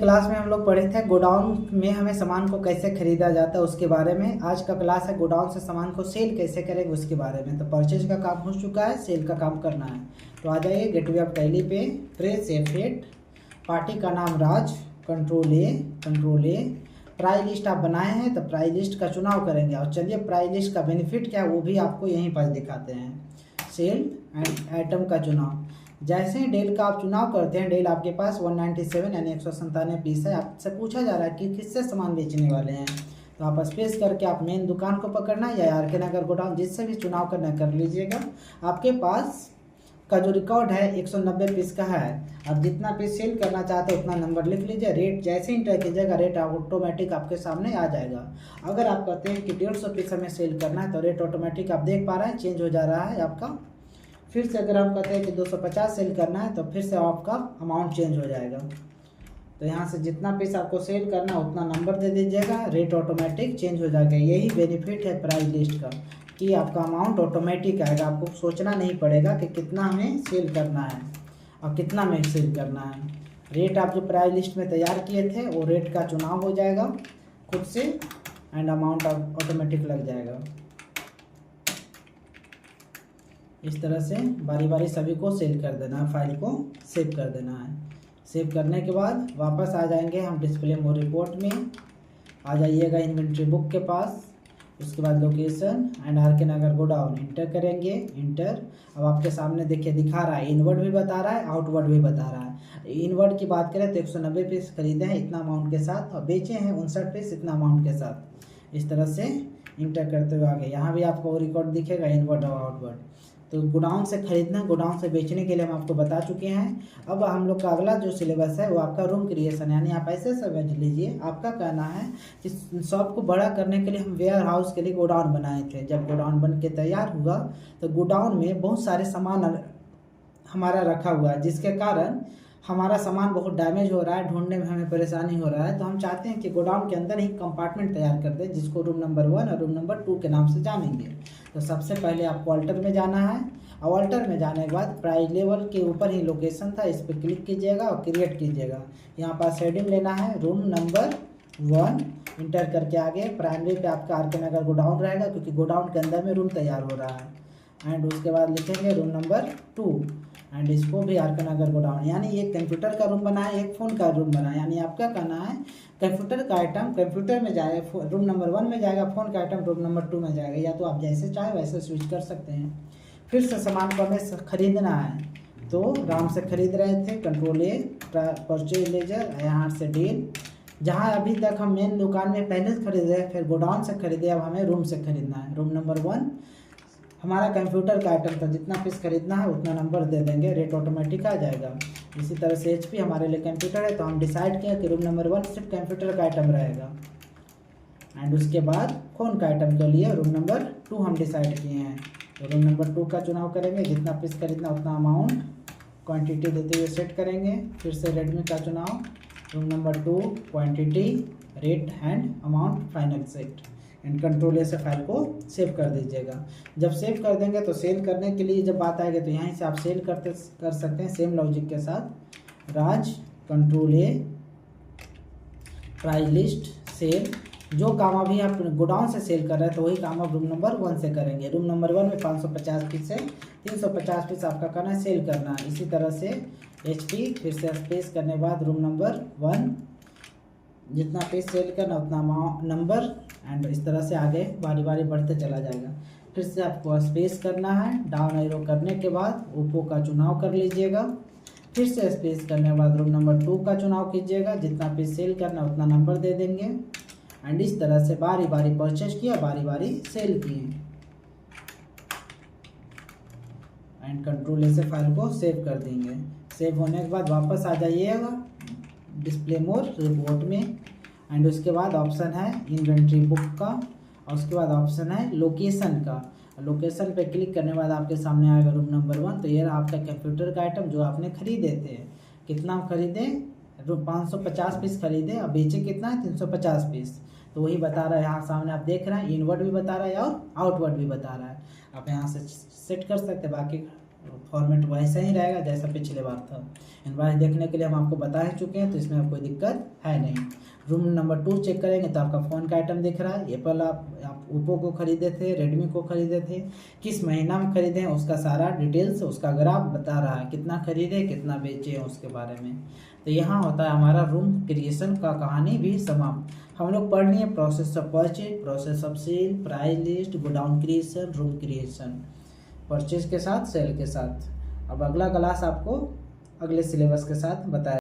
Class में हम लोग पढ़े थे गोडाउन में हमें सामान को कैसे खरीदा जाता है उसके बारे में। आज का क्लास है गोडाउन से सामान को सेल कैसे करेंगे उसके बारे में। तो परचेज का काम हो चुका है, सेल का काम करना है। तो आ जाइए गेटवे ऑफ टैली पे, प्रेस F8, पार्टी का नाम राज, कंट्रोल ए। प्राइस लिस्ट आप बनाए हैं तो प्राइस लिस्ट का चुनाव करेंगे। और चलिए प्राइस लिस्ट का बेनिफिट क्या है वो भी आपको यहीं पर दिखाते हैं। सेल एंड आइटम का चुनाव, जैसे ही डेल का आप चुनाव करते हैं, डेल आपके पास 197 यानी 197 पीस है। आपसे पूछा जा रहा है कि किससे सामान बेचने वाले हैं, तो आप स्पेस करके आप मेन दुकान को पकड़ना या आर.के. नगर गोडाउन जिससे भी चुनाव करना कर लीजिएगा। आपके पास का जो रिकॉर्ड है 190 पीस का है। आप जितना पीस सेल करना चाहते हैं उतना नंबर लिख लीजिए। रेट जैसे इंटर कीजिएगा रेट ऑटोमेटिक आपके सामने आ जाएगा। अगर आप कहते हैं कि 150 पीस हमें सेल करना है तो रेट ऑटोमेटिक आप देख पा रहे हैं चेंज हो जा रहा है आपका। फिर से अगर आप कहते हैं कि 250 सेल करना है तो फिर से आपका अमाउंट चेंज हो जाएगा। तो यहाँ से जितना पीस आपको सेल करना है उतना नंबर दे दीजिएगा, रेट ऑटोमेटिक चेंज हो जाएगा। यही बेनिफिट है प्राइस लिस्ट का कि आपका अमाउंट ऑटोमेटिक आएगा। आपको सोचना नहीं पड़ेगा कि कितना हमें सेल करना है और कितना हमें सेल करना है। रेट आप जो प्राइस लिस्ट में तैयार किए थे वो रेट का चुनाव हो जाएगा खुद से एंड अमाउंट ऑटोमेटिक लग जाएगा। इस तरह से बारी बारी सभी को सेल कर देना है, फाइल को सेव कर देना है। सेव करने के बाद वापस आ जाएंगे हम डिस्प्ले मोड रिपोर्ट में। आ जाइएगा इन्वेंट्री बुक के पास, उसके बाद location and R K. Nagar godown enter करेंगे। इंटर अब आपके सामने देखिए दिखा रहा है, इनवर्ड भी बता रहा है, आउटवर्ड भी बता रहा है। इनवर्ड की बात करें तो 190 पीस खरीदे हैं इतना अमाउंट के साथ और बेचे हैं 59 पीस इतना अमाउंट के साथ। इस तरह से इंटर करते हुए आगे यहाँ भी आपको रिकॉर्ड दिखेगा इनवर्ड और आउटवर्ड। तो गोडाउन से खरीदना, गोडाउन से बेचने के लिए हम आपको बता चुके हैं। अब हम लोग का अगला जो सिलेबस है वो आपका रूम क्रिएशन, यानी आप ऐसे समझ लीजिए आपका कहना है कि शॉप को बड़ा करने के लिए हम वेयर हाउस के लिए गोडाउन बनाए थे। जब गोडाउन बन के तैयार हुआ तो गोडाउन में बहुत सारे सामान हमारा रखा हुआ है जिसके कारण हमारा सामान बहुत डैमेज हो रहा है, ढूंढने में हमें परेशानी हो रहा है। तो हम चाहते हैं कि गोडाउन के अंदर ही कंपार्टमेंट तैयार कर दें जिसको रूम नंबर 1 और रूम नंबर 2 के नाम से जानेंगे। तो सबसे पहले आपको अल्टर में जाना है और अल्टर में जाने के बाद प्राइस लेवल के ऊपर ही लोकेशन था, इस पर क्लिक कीजिएगा और क्रिएट कीजिएगा। यहाँ पास हेडिंग लेना है रूम नंबर 1, इंटर करके आगे प्राइमरी पे आपका आर.के. नगर गोडाउन रहेगा क्योंकि गोडाउन के अंदर में रूम तैयार हो रहा है। एंड उसके बाद लिखेंगे रूम नंबर 2 एंड इसको भी आर.के. नगर गोडाउन, यानी एक कंप्यूटर का रूम बना है, एक फ़ोन का रूम बना है। यानी आपका कहना है कंप्यूटर का आइटम कंप्यूटर में जाएगा, रूम नंबर 1 में जाएगा, फ़ोन का आइटम रूम नंबर 2 में जाएगा। या तो आप जैसे चाहे वैसे स्विच कर सकते हैं। फिर से सामान को हमें खरीदना है तो राम से खरीद रहे थे, कंट्रोल ए, परचेज लेजर, यहाँ से डील। जहाँ अभी तक हम मेन दुकान में पहले से खरीदे फिर गोडाउन से खरीदे, अब हमें रूम से खरीदना है। रूम नंबर 1 हमारा कंप्यूटर का आइटम था, जितना पीस खरीदना है उतना नंबर दे देंगे, रेट ऑटोमेटिक आ जाएगा। इसी तरह से HP हमारे लिए कंप्यूटर है तो हम डिसाइड किया कि रूम नंबर 1 सिर्फ कंप्यूटर का आइटम रहेगा। एंड उसके बाद फ़ोन का आइटम के लिए रूम नंबर 2 हम डिसाइड किए हैं। तो रूम नंबर 2 का चुनाव करेंगे, जितना पीस खरीदना उतना अमाउंट क्वान्टिटी देते हुए सेट करेंगे। फिर से रेडमी का चुनाव, room number 2 quantity, rate and amount, final set and control ए से फाइल को सेव कर दीजिएगा। जब सेव कर देंगे तो सेल करने के लिए जब बात आएगी तो यहीं से आप सेल कर सकते हैं सेम लॉजिक के साथ। Raj, control A, price list, sale. जो काम अभी आप गोडाउन से सेल कर रहे हैं तो वही काम आप रूम नंबर 1 से करेंगे। रूम नंबर 1 में 550 पीस है, 350 पीस आपका करना है, सेल करना है। इसी तरह से HP फिर से स्पेस करने के बाद रूम नंबर 1 जितना पीस सेल करना उतना नंबर एंड इस तरह से आगे बारी बारी बढ़ते चला जाएगा। फिर से आपको स्पेस करना है, डाउन एरो करने के बाद ओप्पो का चुनाव कर लीजिएगा। फिर से स्पेस करने के बाद रूम नंबर 2 का चुनाव कीजिएगा, जितना पीस सेल करना उतना नंबर दे देंगे। एंड इस तरह से बारी बारी परचेज किया, बारी बारी सेल किए एंड कंट्रोल ए से फाइल को सेव कर देंगे। सेव होने के बाद वापस आ जाइएगा डिस्प्ले मोड रिपोर्ट में एंड उसके बाद ऑप्शन है इन्वेंट्री बुक का और उसके बाद ऑप्शन है लोकेशन का। लोकेशन पे क्लिक करने के बाद आपके सामने आएगा रूम नंबर 1। तो ये रहा आपका कंप्यूटर का आइटम जो आपने खरीदे थे। कितना खरीदे? 550 पीस खरीदे और बेचे कितना है? 350 पीस। तो वही बता रहा है यहाँ सामने आप देख रहे हैं, इनवर्ड भी बता रहा है और आउटवर्ड भी बता रहा है। आप यहाँ से सेट कर सकते हैं, बाकी फॉर्मेट वैसा ही रहेगा जैसा पिछले बार था। इनवॉइस देखने के लिए हम आपको बता ही चुके हैं, तो इसमें अब कोई दिक्कत है नहीं। रूम नंबर 2 चेक करेंगे तो आपका फ़ोन का आइटम दिख रहा है। एप्पल आप ओप्पो को खरीदे थे, रेडमी को खरीदे थे, किस महीना में खरीदे हैं उसका सारा डिटेल्स, उसका ग्राफ बता रहा है, कितना खरीदे कितना बेचे हैं उसके बारे में। तो यहाँ होता है हमारा रूम क्रिएशन का कहानी भी समाप्त। हम लोग पढ़ लिए process of purchase, process of sale, price list, godown creation, room creation, purchase के साथ सेल के साथ। अब अगला क्लास आपको अगले सिलेबस के साथ बताया